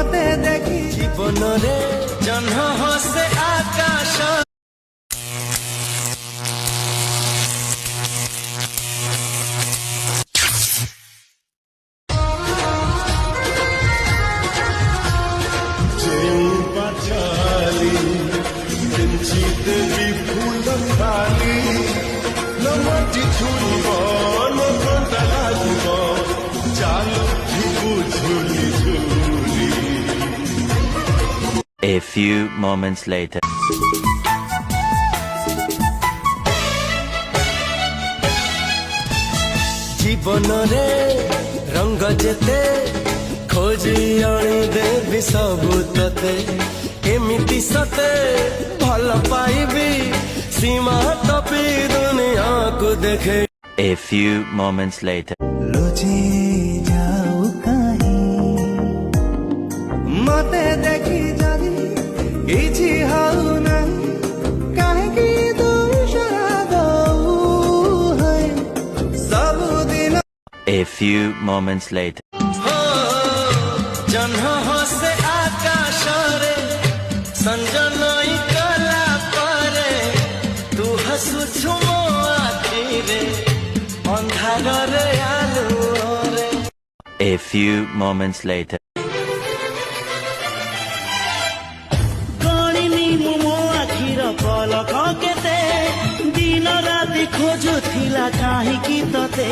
मते देखी जीवन रे जन्म हसे आकाश A few moments later. जीवन रे रंग जेते खोजी आनी देवी सबु तते एमिति सते भल पाइबी सीमा टपी दुनिया को देखे A few moments later. लुचि जाऊ कहीं मते देखी जादी किछि हाउ नहीं काहे की दूसरा गौ है सब दिन A few moments later. जन्म हसे आकाश रे संजनई कला परे तू हसु छुमो आखी रे अंधार रे आलू रे A few moments later. गणिनी मो आखिर पलक केते दिन राति खोजुथिला काहिकी तते